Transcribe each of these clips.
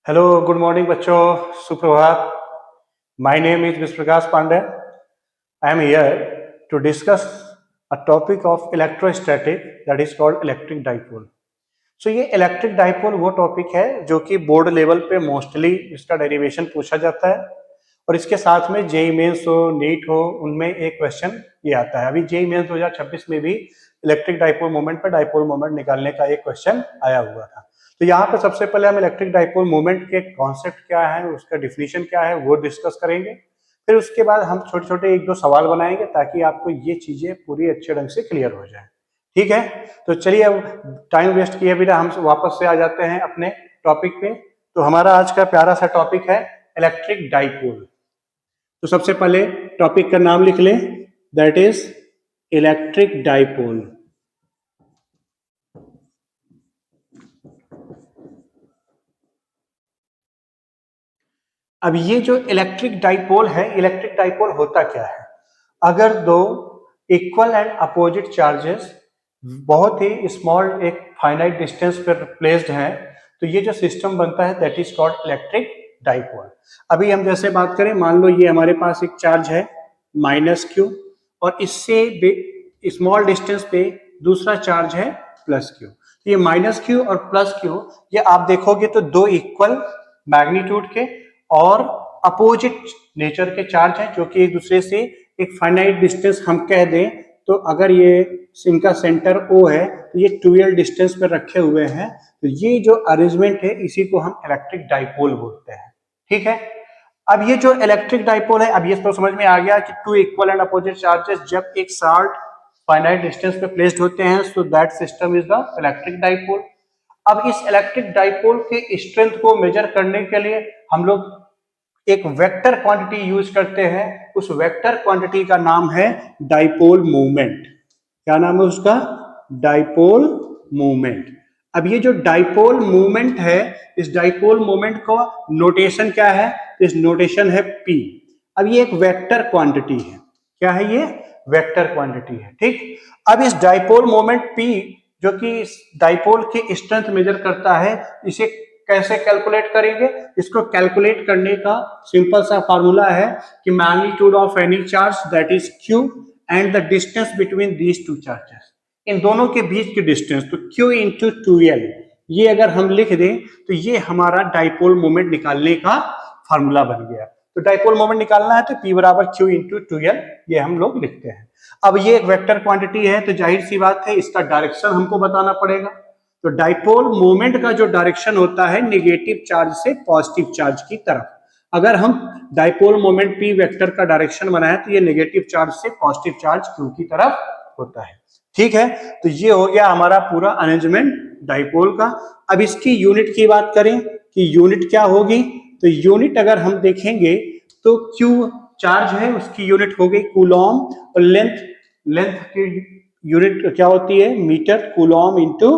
Hello good morning बच्चों, सुप्रभात। My name is Vishwa Prakash Pandey. I am here to discuss a topic of electrostatic that is called electric dipole. So ये electric dipole वो topic है जो कि board level पे mostly इसका डेरिवेशन पूछा जाता है और इसके साथ में जेईई मेंस हो, नीट हो, उनमें एक क्वेश्चन ये आता है। अभी जेईई मेंस 2026 में भी इलेक्ट्रिक डाइपोल मोमेंट पर डाइपोल मोमेंट निकालने का एक क्वेश्चन आया हुआ था। तो यहाँ पे सबसे पहले हम इलेक्ट्रिक डाइपोल मोमेंट के कॉन्सेप्ट क्या है, उसका डिफिनीशन क्या है, वो डिस्कस करेंगे। फिर उसके बाद हम छोटे छोटे एक दो सवाल बनाएंगे ताकि आपको ये चीजें पूरी अच्छे ढंग से क्लियर हो जाए। ठीक है, तो चलिए अब टाइम वेस्ट किए बिना हम वापस से आ जाते हैं अपने टॉपिक पे। तो हमारा आज का प्यारा सा टॉपिक है इलेक्ट्रिक डाइपोल। तो सबसे पहले टॉपिक का नाम लिख लें, दैट इज इलेक्ट्रिक डाइपोल। अब ये जो इलेक्ट्रिक डाइपोल है, इलेक्ट्रिक डाइपोल होता क्या है? अगर दो इक्वल एंड अपोजिट चार्जेस बहुत ही स्मॉल एक फाइनाइट डिस्टेंस पर प्लेस्ड हैं, तो ये जो सिस्टम बनता है that is called electric dipole. अभी हम जैसे बात करें, मान लो ये हमारे पास एक चार्ज है -q और इससे स्मॉल डिस्टेंस पे दूसरा चार्ज है +q। तो ये -q और +q ये आप देखोगे तो दो इक्वल मैग्नीट्यूड के और अपोजिट नेचर के चार्ज हैं जो कि एक दूसरे से एक फाइनाइट डिस्टेंस हम कह दें। तो अगर ये इनका सेंटर O है तो ये 12 डिस्टेंस पर रखे हुए हैं, तो ये जो अरेंजमेंट है इसी को हम इलेक्ट्रिक डाइपोल बोलते हैं। ठीक है, अब ये जो इलेक्ट्रिक डाइपोल है, अब ये तो समझ में आ गया कि two equal and opposite charges जब एक साथ फाइनाइट डिस्टेंस पे प्लेस्ड होते हैं so that system is the electric dipole. अब इस इलेक्ट्रिक डाइपोल के स्ट्रेंथ को मेजर करने के लिए हम लोग एक वेक्टर क्वांटिटी यूज करते हैं। उस वेक्टर क्वांटिटी का नाम है डाइपोल मोमेंट। क्या नाम है उसका? Dipole moment. अब ये जो डाइपोल मोमेंट है, इस डाइपोल मोमेंट का नोटेशन क्या है? इस नोटेशन है P। अब ये एक वेक्टर क्वांटिटी है। क्या है ये? वेक्टर क्वांटिटी है। ठीक, अब इस डाइपोल मोमेंट P जो कि इस डाइपोल की स्ट्रेंथ मेजर करता है, इसे कैसे कैलकुलेट करेंगे? इसको कैलकुलेट करने का सिंपल सा फार्मूला है कि magnitude of any charge that is Q and the distance between these two charges, इन दोनों के बीच की डिस्टेंस, तो Q इंटू 2L ये अगर हम लिख दें तो ये हमारा डाइपोल मोमेंट निकालने का फार्मूला बन गया। तो डाइपोल मोमेंट निकालना है तो P बराबर Q इंटू 2L ये हम लोग लिखते हैं। अब ये एक वेक्टर क्वांटिटी है तो जाहिर सी बात है इसका डायरेक्शन हमको बताना पड़ेगा। तो डाइपोल मोमेंट का जो डायरेक्शन होता है नेगेटिव चार्ज से पॉजिटिव चार्ज की तरफ। अगर हम डाइपोल मोमेंट P वेक्टर का डायरेक्शन बनाए तो ये नेगेटिव चार्ज से पॉजिटिव चार्ज Q की तरफ होता है। ठीक है, तो ये हो गया हमारा पूरा अरेंजमेंट डाइपोल का। अब इसकी यूनिट की बात करें कि यूनिट क्या होगी, तो यूनिट अगर हम देखेंगे तो Q चार्ज है उसकी यूनिट हो गई कूलॉम और लेंथ की यूनिट क्या होती है? मीटर, कूलॉम इंटू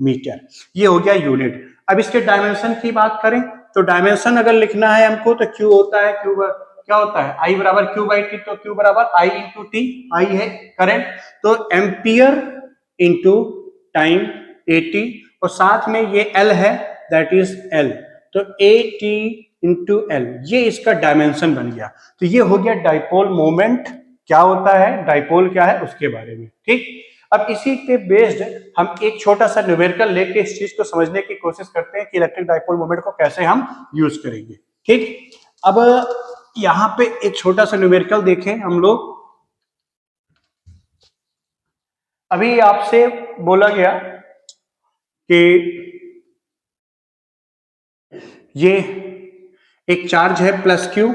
मीटर, ये हो गया यूनिट। अब इसके डायमेंशन की बात करें तो डायमेंशन अगर लिखना है हमको तो Q होता है, क्या होता है? I बराबर Q बाई टी, तो Q बराबर I इंटू टी। I है करंट, तो एम्पियर इंटू टाइम AT, और साथ में ये L है दैट इज L, तो AT इंटू L, ये इसका डायमेंशन बन गया। तो ये हो गया डाइपोल मोमेंट क्या होता है, डाइपोल क्या है उसके बारे में। ठीक, अब इसी पे बेस्ड हम एक छोटा सा न्यूमेरिकल लेके इस चीज को समझने की कोशिश करते हैं कि इलेक्ट्रिक डाइपोल मोमेंट को कैसे हम यूज करेंगे। ठीक, अब यहां पे एक छोटा सा न्यूमेरिकल देखें हम लोग। अभी आपसे बोला गया कि ये एक चार्ज है +Q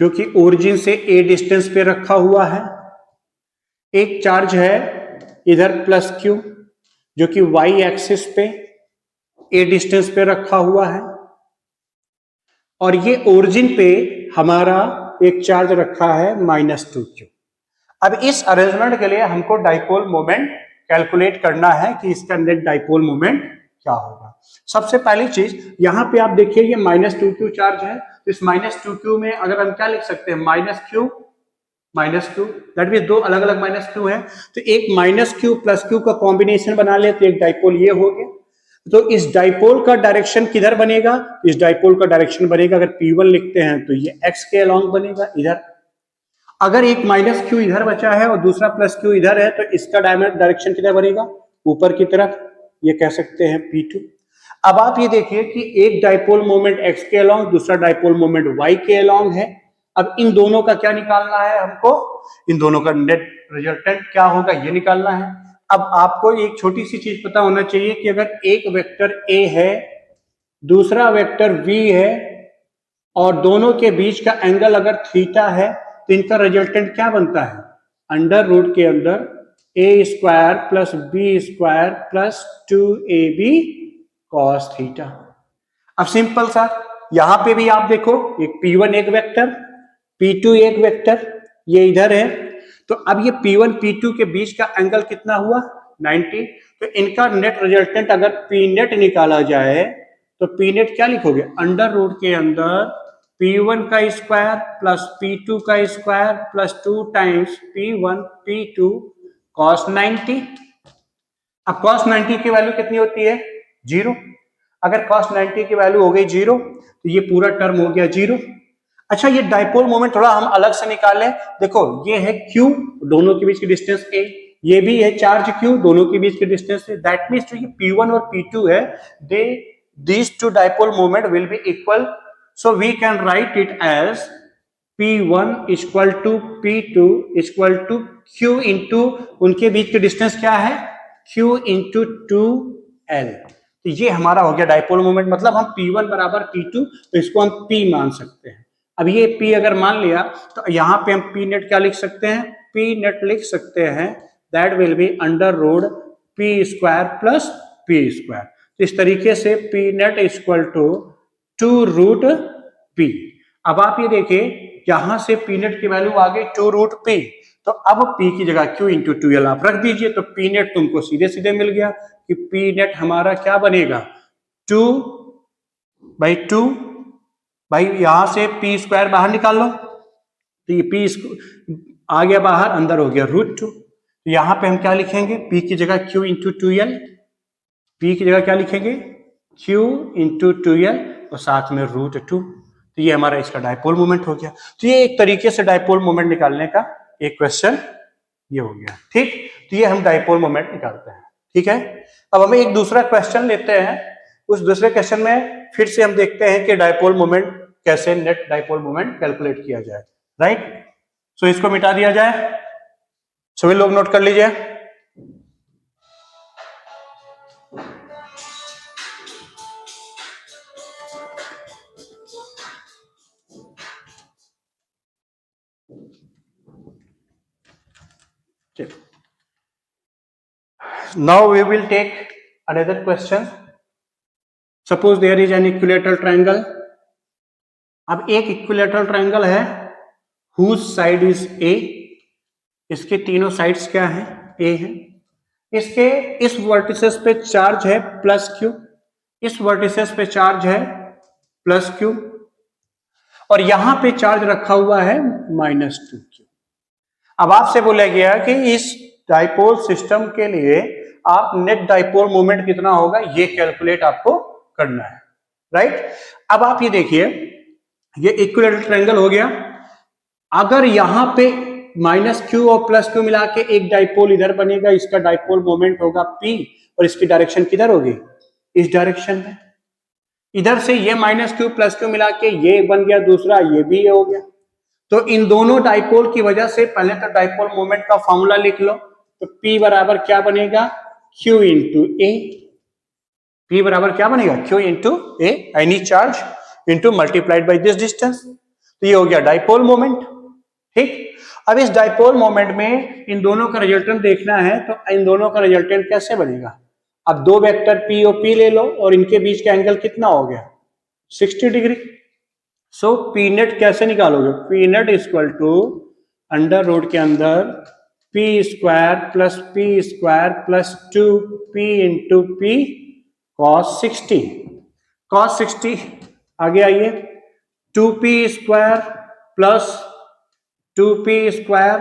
जो कि ओरिजिन से A डिस्टेंस पे रखा हुआ है। एक चार्ज है इधर +Q जो कि Y एक्सिस पे A डिस्टेंस पे रखा हुआ है, और ये ओरिजिन पे हमारा एक चार्ज रखा है -2Q। अब इस अरेंजमेंट के लिए हमको डाइपोल मोमेंट कैलकुलेट करना है कि इसका नेट डाइपोल मोमेंट क्या होगा। सबसे पहली चीज यहां पे आप देखिए ये -2Q चार्ज है, तो इस -2Q में अगर हम क्या लिख सकते हैं? -Q दैट मीन दो अलग अलग -Q है, तो एक -Q +Q का कॉम्बिनेशन बना ले तो एक डाइपोल ये हो गया। तो इस डाइपोल का डायरेक्शन किधर बनेगा? इस डाइपोल का डायरेक्शन बनेगा, अगर P1 लिखते हैं तो ये x के अलोंग बनेगा इधर। अगर एक माइनस क्यू इधर बचा है और दूसरा प्लस क्यू इधर है, तो इसका डायरेक्शन किधर बनेगा? ऊपर की तरफ, ये कह सकते हैं P2। अब आप ये देखिए कि एक डाइपोल मोमेंट x के अलोंग, दूसरा डाइपोल मोमेंट y के अलोंग है। अब इन दोनों का क्या निकालना है हमको? इन दोनों का नेट रिजल्टेंट क्या होगा ये निकालना है। अब आपको एक छोटी सी चीज पता होना चाहिए कि अगर एक वेक्टर a है, दूसरा वेक्टर v है, और दोनों के बीच का एंगल अगर थीटा है, तो इनका रिजल्टेंट क्या बनता है? अंडर रूट के अंदर a square plus b square plus 2ab cos theta. अब सिंपल सा, यहां पे भी आप देखो, एक P1 एक वेक्टर, P2 एक वेक्टर, ये इधर है। तो अब ये P1 P2 के बीच का एंगल कितना हुआ? 90। तो इनका नेट रिजल्टेंट अगर P नेट निकाला जाए तो P नेट क्या लिखोगे? अंडर रूट के अंदर P1 का स्क्वायर प्लस P2 का square plus 2 times P1 P2 cos 90। अब cos 90 की वैल्यू कितनी होती है? 0। अगर cos 90 की वैल्यू हो गई 0, तो ये पूरा टर्म हो गया 0। अच्छा, ये डाइपोल मोमेंट थोड़ा हम अलग से निकालें। देखो, ये है Q, दोनों के बीच की डिस्टेंस a, ये भी है चार्ज Q, दोनों के बीच की डिस्टेंस a। दैट मींस जो ये P1 और P2 है, these two dipole moment will be equal, so we can write it as P1 equal to P2 equal to Q into, उनके बीच की डिस्टेंस क्या है? Q into 2L। तो ये हमारा हो गया डाइपोल मोमेंट। मतलब हम P1 बराबर P2, तो इसको हम P मान सकते हैं। अब ये P अगर मान लिया, तो यहाँ पे हम P नेट क्या लिख सकते हैं? P नेट लिख सकते हैं, that will be under root P square plus P square. तो इस तरीके से P net equal to 2 root P। अब आप ये देखिए, यहां से P नेट की वैल्यू आ गई 2 रूट P, तो अब P की जगह Q इंटू 2L आप रख दीजिए, तो P नेट तुमको सीधे सीधे मिल गया कि P नेट हमारा क्या बनेगा? 2/2 भाई, यहां से P स्क्वायर बाहर निकाल लो, तो ये P आ गया बाहर, अंदर हो गया √2। तो यहां पे हम क्या लिखेंगे? P की जगह Q इंटू 2L, P की जगह क्या लिखेंगे? Q इंटू 2L और साथ में √2। तो ये हमारा इसका डाइपोल मोमेंट हो गया। तो ये एक तरीके से डाइपोल मोमेंट निकालने का एक क्वेश्चन ये हो गया। ठीक, तो ये हम डाइपोल मोमेंट निकालते हैं। ठीक है, अब हमें एक दूसरा क्वेश्चन लेते हैं। उस दूसरे क्वेश्चन में फिर से हम देखते हैं कि डाइपोल मोमेंट कैसे, नेट डाइपोल मोमेंट कैलकुलेट किया जाए। राइट, सो इसको मिटा दिया जाए। सभी लोग नोट कर लीजिए। Now we will take another question. Suppose there is an equilateral triangle. अब एक इक्विलेटरल ट्रायंगल है, whose side is A, इसके तीनों साइड्स क्या हैं? A है। इसके इस वर्टिसेस पे चार्ज है प्लस Q, इस वर्टिसेस पे चार्ज है प्लस Q, और यहां पे चार्ज रखा हुआ है -2Q। अब आपसे बोला गया कि इस डाइपोल सिस्टम के लिए आप नेट डाइपोल मोमेंट कितना होगा ये कैलकुलेट आपको करना है। राइट, अब आप ये देखिए, ये इक्विलेटरल ट्रायंगल हो गया। अगर यहां पे -Q और +Q मिला के एक डाइपोल इधर बनेगा, इसका डाइपोल मोमेंट होगा P, और इसकी डायरेक्शन किधर होगी? इस डायरेक्शन में। इधर से ये -Q +Q मिला के ये बन गया दूसरा, ये भी ये हो गया। तो इन दोनों डाइपोल की वजह से पहले तो डाइपोल मोमेंट का फॉर्मूला लिख लो। तो P बराबर क्या बनेगा? Q इंटू ए। P बराबर क्या बनेगा? Q into A, any charge into multiplied by this distance. तो ये हो गया डाइपोल मोमेंट। ठीक, अब इस डाइपोल मोमेंट में इन दोनों का रिजल्टेंट देखना है, तो इन दोनों का रिजल्टेंट कैसे बनेगा? अब दो वेक्टर P और P ले लो, और इनके बीच का एंगल कितना हो गया? 60 डिग्री। सो P नेट कैसे निकालोगे? P net equal to under root के अंदर P square plus P square plus 2P into P cos 60। cos 60 आगे आइए, 2P square plus 2P square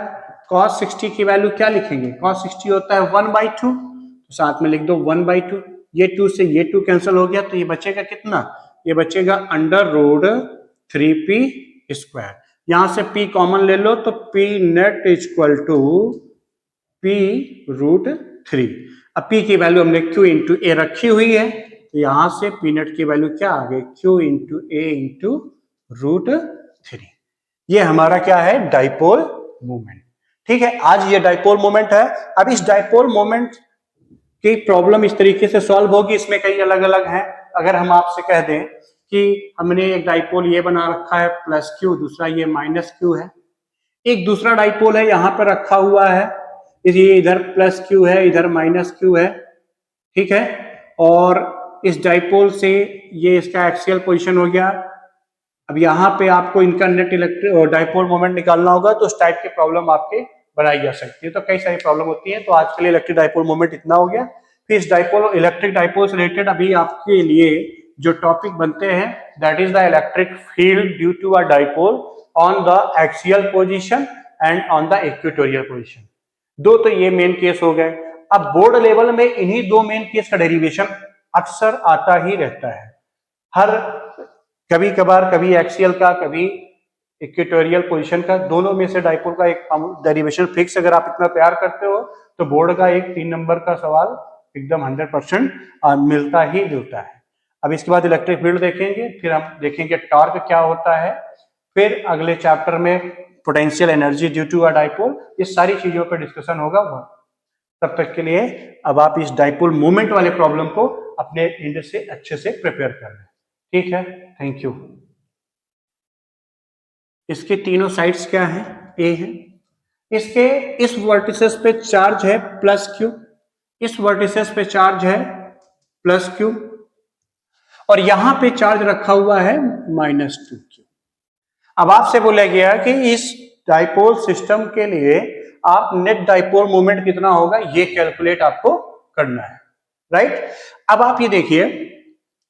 cos 60 की वैल्यू क्या लिखेंगे? cos 60 होता है 1/2, तो साथ में लिख दो 1/2। ये 2 से ये 2 कैंसिल हो गया, तो ये बचेगा कितना, ये बचेगा अंडर रूट 3p स्क्वायर। यहां से p कॉमन ले लो तो p net equal to p root 3। अब p की वैल्यू हमने q इंटू ए रखी हुई है, तो यहां से p नेट की वैल्यू क्या आ गई, q इंटू ए इंटू रूट 3। ये हमारा क्या है, डाइपोल मोमेंट। ठीक है, आज ये डाइपोल मोमेंट है। अब इस डाइपोल मोमेंट की प्रॉब्लम इस तरीके से सॉल्व होगी, इसमें कई अलग अलग हैं। अगर हम आपसे कह दें कि हमने एक डाइपोल ये बना रखा है प्लस क्यू, दूसरा ये माइनस क्यू है, एक दूसरा डाइपोल है यहां पर रखा हुआ है, ये इधर प्लस क्यू है, इधर माइनस क्यू है, ठीक है, और इस डाइपोल से ये इसका एक्सियल पोजीशन हो गया। अब यहाँ पे आपको इनका नेट इलेक्ट्रिक डाइपोल मोमेंट निकालना होगा, तो उस टाइप की प्रॉब्लम आपके बनाई जा सकती है। तो कई सारी प्रॉब्लम होती है। तो आज के लिए इलेक्ट्रिक डाइपोल मोमेंट इतना हो गया। फिर इस डाइपोल इलेक्ट्रिक डाइपोल से रिलेटेड अभी आपके लिए जो टॉपिक बनते हैं, that is the electric field due to a dipole on the axial position and on the equatorial position. दो तो ये मेन केस हो गए। अब बोर्ड लेवल में इन्हीं दो मेन केस का डेरिवेशन अक्सर आता ही रहता है। हर कभी कभार कभी एक्सियल का, कभी इक्वेटोरियल पोजीशन का, दोनों में से डाइपोल का एक डेरिवेशन फिक्स अगर आप इतना तैयार करते हो तो बोर्ड का एक 3 नंबर का सवाल एकदम 100% मिलता ही मिलता है। अब इसके बाद इलेक्ट्रिक फील्ड देखेंगे, फिर हम देखेंगे टॉर्क क्या होता है, फिर अगले चैप्टर में potential energy due to a dipole, ये सारी चीजों पर डिस्कशन होगा। तब तक के लिए अब आप इस डाइपोल मोमेंट वाले प्रॉब्लम को अपने एंड से अच्छे से प्रिपेयर कर लें। ठीक है, थैंक यू। इसके तीनों साइड्स क्या हैं, ए है, इसके इस वर्टिसेस पे चार्ज है प्लस क्यू, इस वर्टिसेस पे चार्ज है प्लस क्यू, और यहां पे चार्ज रखा हुआ है माइनस 2q। अब आपसे बोला गया कि इस डाइपोल सिस्टम के लिए आप नेट डाइपोल मोमेंट कितना होगा ये कैलकुलेट आपको करना है, राइट। अब आप ये देखिए,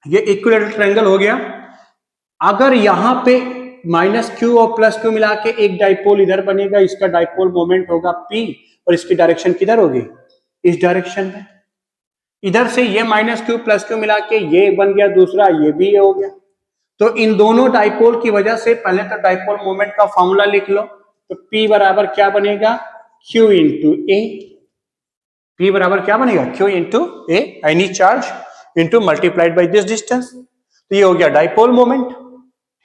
ये इक्विलेटरल ट्रायंगल हो गया। अगर यहां पे माइनस क्यू और प्लस क्यू मिला के एक डाइपोल इधर बनेगा, इसका डाइपोल मोमेंट होगा p, और इसकी डायरेक्शन किधर होगी, इस डायरेक्शन में। इधर से ये माइनस क्यू प्लस क्यू मिला के ये बन गया दूसरा, ये भी ये हो गया। तो इन दोनों डाइपोल की वजह से पहले तो डाइपोल मोमेंट का फॉर्मूला लिख लो। तो p बराबर क्या बनेगा, q इंटू ए। p बराबर क्या बनेगा, q into A, any charge into multiplied by this distance. तो ये हो गया डाइपोल मोमेंट।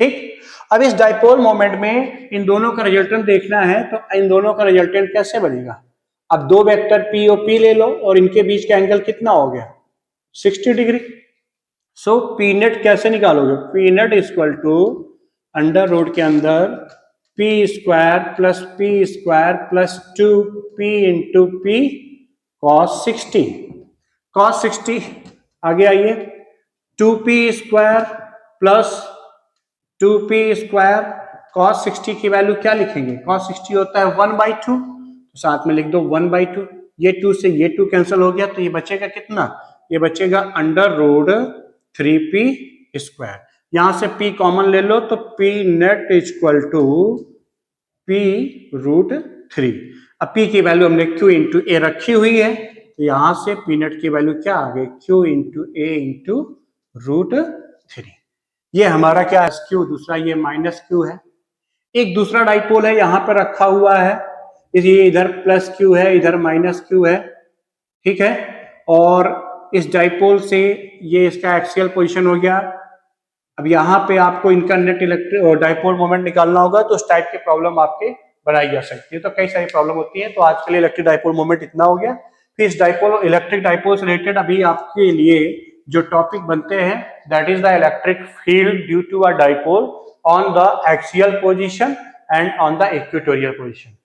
ठीक, अब इस डाइपोल मोमेंट में इन दोनों का रिजल्टेंट देखना है, तो इन दोनों का रिजल्टेंट कैसे बनेगा। अब दो वेक्टर p और p ले लो, और इनके बीच का एंगल कितना हो गया, 60 डिग्री। सो पी नेट कैसे निकालोगे, P net equal to under root के अंदर p square plus 2p into p cos 60। Cos 60 आगे आइए, 2p square plus 2p square, cos 60 की वैल्यू क्या लिखेंगे, कॉस 60 होता है 1/2, तो साथ में लिख दो 1/2। ये 2 से ये 2 कैंसिल हो गया, तो ये बचेगा कितना, ये बचेगा अंडर रूट 3p स्क्वायर। यहां से p कॉमन ले लो तो p net equal to p root 3। अब p की वैल्यू हमने q इंटू ए रखी हुई है, तो यहां से p नेट की वैल्यू क्या आ गई, q इंटू ए इंटू रूट 3। ये हमारा क्या है, क्यू, दूसरा ये माइनस क्यू है। एक दूसरा डाइपोल है यहां पर रखा हुआ है, ये इधर प्लस क्यू है, इधर माइनस क्यू है, ठीक है, और इस डाइपोल से ये इसका एक्सियल पोजीशन हो गया। अब यहाँ पे आपको इनका नेट इलेक्ट्रिक डाइपोल मोमेंट निकालना होगा, तो उस टाइप की प्रॉब्लम आपके बनाई जा सकती है। तो कई सारी प्रॉब्लम होती है। तो आज के लिए इलेक्ट्रिक डाइपोल मोमेंट इतना हो गया। फिर इस डाइपोल इलेक्ट्रिक डाइपोल से रिलेटेड अभी आपके लिए जो टॉपिक बनते हैं, that is the electric field due to a dipole on the axial position and on the equatorial position.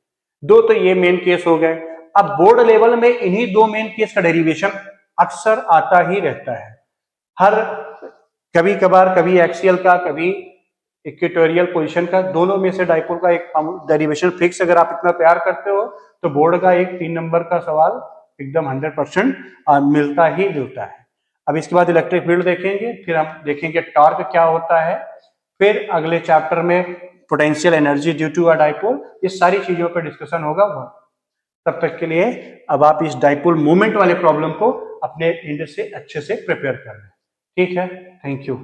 दो तो ये मेन केस हो गए। अब बोर्ड लेवल में इन्हीं दो मेन केस का डेरिवेशन अक्सर आता ही रहता है। हर कभी कभार कभी एक्सियल का, कभी इक्वेटोरियल पोजीशन का, दोनों में से डाइपोल का एक डेरिवेशन फिक्स अगर आप इतना तैयार करते हो तो बोर्ड का एक 3 नंबर का सवाल एकदम 100% मिलता ही मिलता है। अब इसके बाद इलेक्ट्रिक फील्ड देखेंगे, फिर हम देखेंगे टॉर्क क्या होता है, फिर अगले चैप्टर में potential energy due to a dipole, ये सारी चीजों पर डिस्कशन होगा। तब तक के लिए अब आप इस डाइपोल मोमेंट वाले प्रॉब्लम को अपने एंड से अच्छे से प्रिपेयर कर लें। ठीक है, थैंक यू।